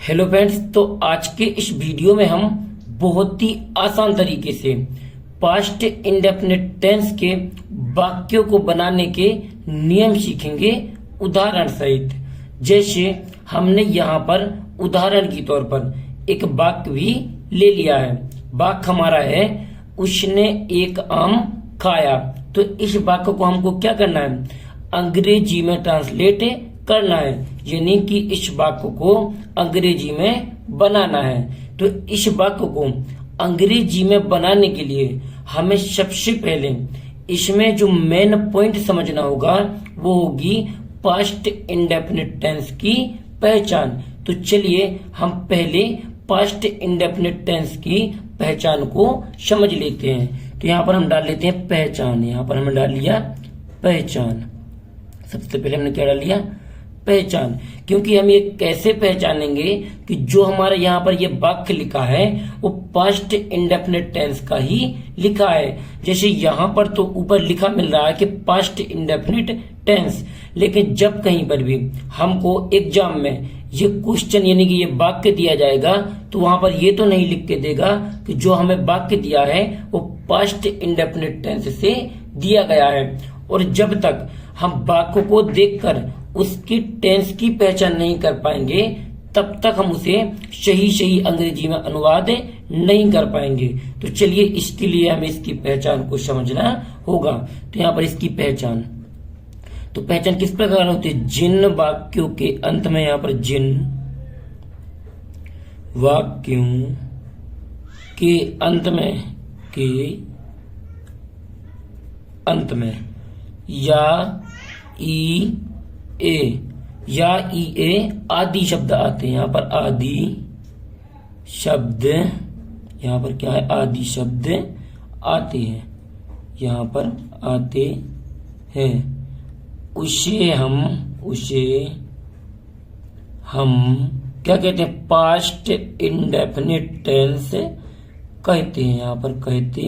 Hello friends, तो आज के इस वीडियो में हम बहुत ही आसान तरीके से पास्ट इंडेफिनिट टेंस के वाक्यों को बनाने के नियम सीखेंगे उदाहरण सहित। जैसे हमने यहाँ पर उदाहरण के तौर पर एक वाक्य भी ले लिया है। वाक्य हमारा है उसने एक आम खाया। तो इस वाक्य को हमको क्या करना है, अंग्रेजी में ट्रांसलेट करना है, यानी कि इस वाक्य को अंग्रेजी में बनाना है। तो इस वाक्य को अंग्रेजी में बनाने के लिए हमें सबसे पहले इसमें जो मेन पॉइंट समझना होगा वो होगी पास्ट इंडेफिनिट टेंस की पहचान। तो चलिए हम पहले पास्ट इंडेफिनिट टेंस की पहचान को समझ लेते हैं। तो यहाँ पर हम डाल लेते हैं पहचान। यहाँ पर हमने डाल लिया पहचान। सबसे पहले हमने क्या डाल लिया, पहचान। क्योंकि हम ये कैसे पहचानेंगे कि जो हमारा यहाँ पर ये वाक्य लिखा है वो पास्ट इंडेफिनिट टेंस का ही लिखा है। जैसे यहाँ पर तो ऊपर लिखा मिल रहा है कि पास्ट इंडेफिनिट टेंस, लेकिन जब कहीं पर भी हमको एग्जाम में ये क्वेश्चन यानी कि ये वाक्य दिया जाएगा तो वहां पर ये तो नहीं लिख के देगा कि जो हमें वाक्य दिया है वो पास्ट इंडेफिनिट टेंस से दिया गया है। और जब तक हम वाक्य को देखकर उसकी टेंस की पहचान नहीं कर पाएंगे तब तक हम उसे सही अंग्रेजी में अनुवाद नहीं कर पाएंगे। तो चलिए इसके लिए हमें इसकी पहचान को समझना होगा। तो यहाँ पर इसकी पहचान, तो पहचान किस प्रकार होती है, जिन वाक्यों के अंत में, यहाँ पर जिन वाक्यों के अंत में या ई ए आदि शब्द आते हैं। यहाँ पर आदि शब्द, यहाँ पर क्या है, आदि शब्द आते हैं, यहाँ पर आते हैं। उसे हम क्या कहते हैं, पास्ट इंडेफिनिट टेंस कहते हैं। यहाँ पर कहते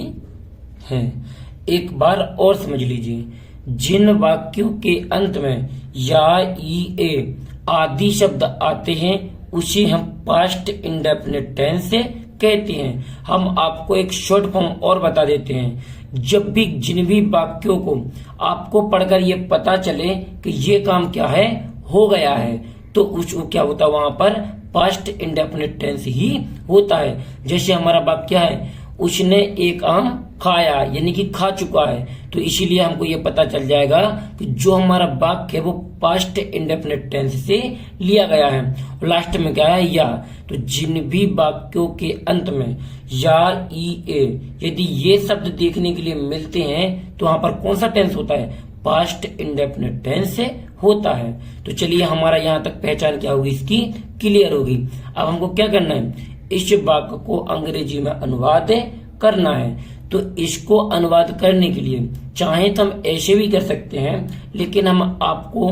हैं। एक बार और समझ लीजिए, जिन वाक्यों के अंत में या ई ए आदि शब्द आते हैं उसे हम पास्ट इंडेफिनिट टेंस कहते हैं। हम आपको एक शॉर्ट फॉर्म और बता देते हैं। जब भी जिन भी वाक्यों को आपको पढ़कर ये पता चले कि ये काम क्या है, हो गया है, तो उसको क्या होता है, वहां पर पास्ट इंडेफिनिट टेंस ही होता है। जैसे हमारा वाक्य क्या है, उसने एक आम खाया, यानी कि खा चुका है। तो इसीलिए हमको ये पता चल जाएगा कि जो हमारा वाक्य है वो पास्ट इंडेफिनिट टेंस से लिया गया है। और लास्ट में क्या है, या। तो जिन भी वाक्यों के अंत में या ई ए यदि ये शब्द देखने के लिए मिलते हैं तो वहां पर कौन सा टेंस होता है, पास्ट इंडेफिनिट टेंस से होता है। तो चलिए हमारा यहाँ तक पहचान क्या होगी, इसकी क्लियर होगी। अब हमको क्या करना है, इस वाक्य को अंग्रेजी में अनुवाद करना है। तो इसको अनुवाद करने के लिए चाहे तो हम ऐसे भी कर सकते हैं, लेकिन हम आपको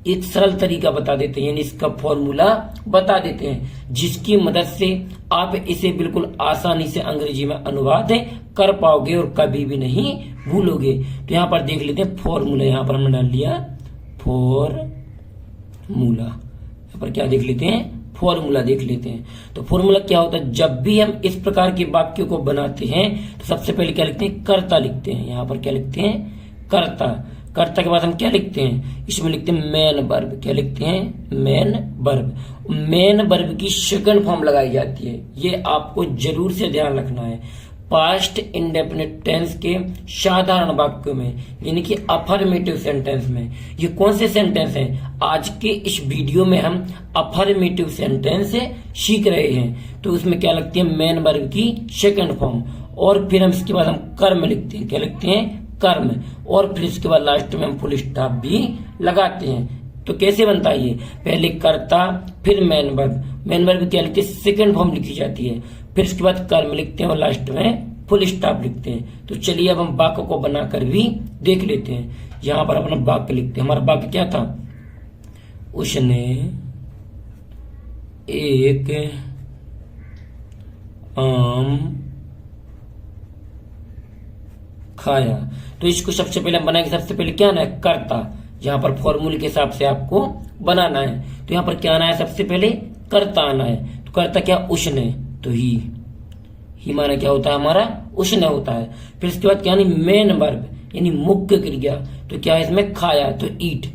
एक सरल तरीका बता देते हैं, यानी इसका फॉर्मूला बता देते हैं, जिसकी मदद से आप इसे बिल्कुल आसानी से अंग्रेजी में अनुवाद कर पाओगे और कभी भी नहीं भूलोगे। तो यहाँ पर देख लेते हैं फॉर्मूला। यहाँ पर हमने डाल लिया फॉर्मूला। यहाँ पर क्या देख लेते हैं, फॉर्मूला देख लेते हैं। तो फॉर्मूला क्या होता है, जब भी हम इस प्रकार के वाक्य को बनाते हैं तो सबसे पहले क्या लिखते हैं, कर्ता लिखते हैं। यहाँ पर क्या लिखते हैं, कर्ता। कर्ता के बाद हम क्या लिखते हैं, इसमें लिखते हैं मेन वर्ब। क्या लिखते हैं, मेन वर्ब। मेन वर्ब की सेकंड फॉर्म लगाई जाती है, ये आपको जरूर से ध्यान रखना है। पास्ट इंडेफिनिट टेंस के साधारण वाक्यों में, यानी कि अफर्मेटिव सेंटेंस में। ये कौन से सेंटेंस हैं, आज के इस वीडियो में हम अफर्मेटिव सेंटेंस सीख रहे हैं। तो उसमें क्या लगती है, मेन वर्ब की सेकंड फॉर्म। और फिर हम इसके बाद हम कर्म लिखते हैं। क्या लिखते हैं, कर्म। और फिर इसके बाद लास्ट में हम फुल स्टॉप भी लगाते हैं। तो कैसे बनता है ये, पहले कर्ता फिर मेन वर्ब। मेन वर्ब क्या लिखते हैं, सेकंड फॉर्म लिखी जाती है। फिर इसके बाद कर्म लिखते हैं और लास्ट में फुल स्टॉप लिखते हैं। तो चलिए अब हम वाक्य को बनाकर भी देख लेते हैं। यहाँ पर अपना वाक्य लिखते हैं। हमारा वाक्य क्या था, उसने एक आम खाया। तो इसको सबसे पहले हम बनाएंगे, सबसे पहले क्या आना है, कर्ता। यहाँ पर फॉर्मूले के हिसाब से आपको बनाना है। तो यहाँ पर क्या आना है, सबसे पहले कर्ता आना है। करता क्या, उष्ण, तो ही माना क्या होता है हमारा, उष्ण होता है। फिर इसके बाद क्या नहीं, मेन वर्ब यानी मुख्य क्रिया, तो क्या है इसमें, खाया, तो ईट,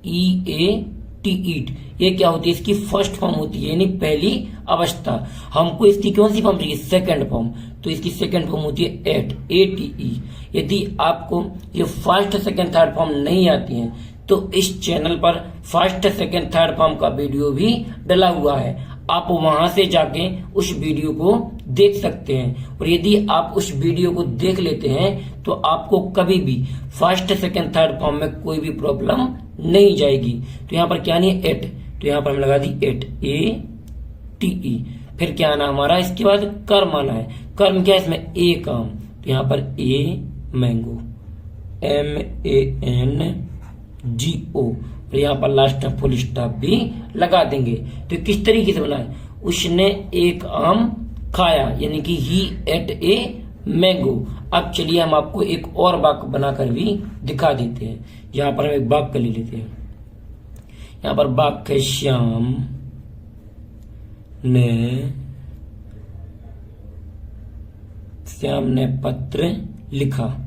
EAT, ईट। ये क्या होती है, इसकी फर्स्ट फॉर्म होती है यानी पहली अवस्था। हमको इसकी कौन सी फॉर्म चाहिए, सेकंड फॉर्म, तो इसकी सेकंड फॉर्म होती है एट, ATE। यदि आपको ये फर्स्ट सेकंड थर्ड फॉर्म नहीं आती है तो इस चैनल पर फर्स्ट सेकंड थर्ड फॉर्म का वीडियो भी डला हुआ है, आप वहां से जाके उस वीडियो को देख सकते हैं। और यदि आप उस वीडियो को देख लेते हैं तो आपको कभी भी फर्स्ट सेकंड थर्ड फॉर्म में कोई भी प्रॉब्लम नहीं जाएगी। तो यहाँ पर क्या नहीं है, एट, तो यहाँ पर हम लगा दी एट, ATE। फिर क्या आना हमारा, इसके बाद कर्म आना है। कर्म क्या है इसमें, ए काम, तो यहाँ पर ए मैंगो, MANGO, और यहाँ पर लास्ट में फुल स्टॉप भी लगा देंगे। तो किस तरीके से बना है, उसने एक आम खाया, यानी कि ही एट ए मैंगो। अब चलिए हम आपको एक और वाक्य बनाकर भी दिखा देते हैं। यहाँ पर हम एक वाक्य ले लेते हैं। यहाँ पर वाक्य, श्याम ने पत्र लिखा।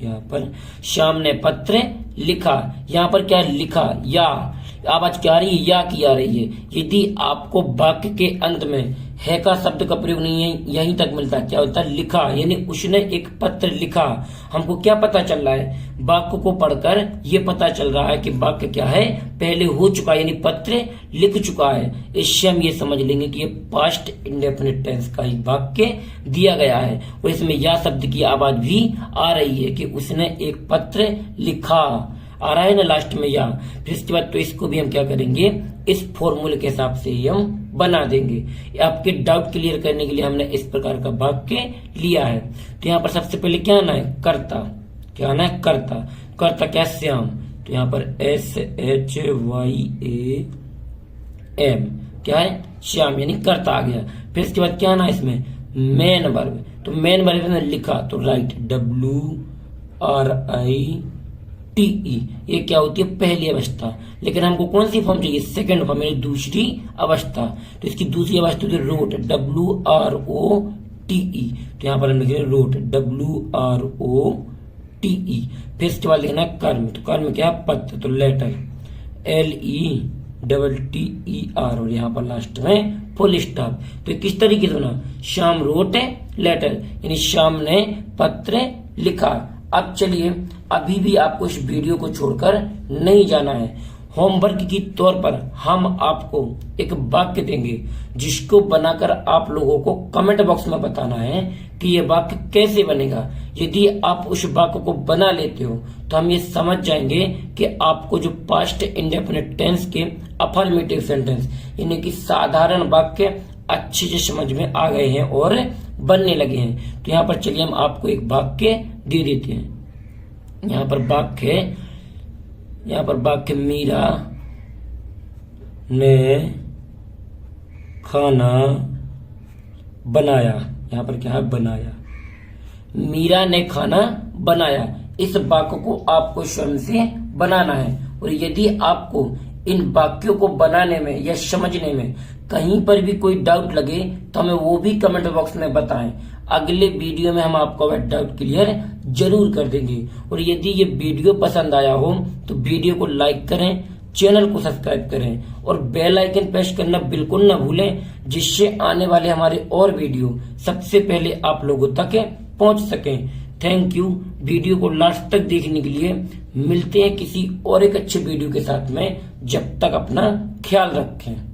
यहाँ पर श्याम ने पत्र लिखा, यहाँ पर क्या लिखा, या आवाज क्या आ रही है, या की आ रही है। यदि आपको वाक्य के अंत में है का शब्द का प्रयोग नहीं है, यहीं तक मिलता है, क्या होता है, लिखा, यानी उसने एक पत्र लिखा। हमको क्या पता चल रहा है, वाक्य को पढ़कर ये पता चल रहा है कि वाक्य क्या है, पहले हो चुका है, यानी पत्र लिख चुका है। इससे हम ये समझ लेंगे कि ये पास्ट इंडेफिनिट टेंस का ही वाक्य दिया गया है। और इसमें या शब्द की आवाज भी आ रही है कि उसने एक पत्र लिखा, आ रहा है ना लास्ट में या। फिर इसके बाद तो इसको भी हम क्या करेंगे, इस फॉर्मूले के हिसाब से ही हम बना देंगे। आपके डाउट क्लियर करने के लिए हमने इस प्रकार का वाक्य लिया है। तो यहाँ पर सबसे पहले क्या आना है, कर्ता, क्या आना है, कर्ता। कर्ता क्या, श्याम, तो यहाँ पर SHYAM, क्या है, श्याम, यानी कर्ता आ गया। फिर इसके बाद क्या आना है इसमें, मेन वर्ब, तो मेन वर्ब ने लिखा, तो राइट, WRITE। ये क्या होती है, पहली अवस्था। लेकिन हमको कौन सी फॉर्म चाहिए, सेकंड फॉर्म, यानी दूसरी अवस्था। तो इसकी दूसरी अवस्था होती है रोट, WROTE। तो यहाँ पर हम लिखेंगे रोट, WROTE। फिर इसके बाद लिखना कर्म, तो कर्म क्या, पत्र, तो लेटर, LETTER, और यहाँ पर लास्ट में फुल स्टॉप। तो किस तरीके से बना, श्याम रोट लेटर, यानी श्याम ने पत्र लिखा। अब चलिए, अभी भी आपको इस वीडियो को छोड़कर नहीं जाना है। होमवर्क की तौर पर हम आपको एक वाक्य देंगे जिसको बनाकर आप लोगों को कमेंट बॉक्स में बताना है कि ये वाक्य कैसे बनेगा। यदि आप उस वाक्य को बना लेते हो तो हम ये समझ जाएंगे कि आपको जो पास्ट इंडेफिनिट टेंस के अफर्मेटिव सेंटेंस यानी कि साधारण वाक्य अच्छे से समझ में आ गए हैं और बनने लगे हैं। तो यहाँ पर चलिए हम आपको एक वाक्य दे देते हैं। यहाँ पर वाक्य मीरा ने खाना बनाया। यहाँ पर क्या है, बनाया। मीरा ने खाना बनाया। इस वाक्य को आपको स्वयं से बनाना है। और यदि आपको इन वाक्यों को बनाने में या समझने में कहीं पर भी कोई डाउट लगे तो हमें वो भी कमेंट बॉक्स में बताएं। अगले वीडियो में हम आपको वह डाउट क्लियर जरूर कर देंगे। और यदि ये वीडियो पसंद आया हो तो वीडियो को लाइक करें, चैनल को सब्सक्राइब करें और बेल आइकन प्रेस करना बिल्कुल न भूलें, जिससे आने वाले हमारे और वीडियो सबसे पहले आप लोगों तक पहुंच सकें। थैंक यू वीडियो को लास्ट तक देखने के लिए। मिलते हैं किसी और एक अच्छे वीडियो के साथ में। जब तक अपना ख्याल रखें।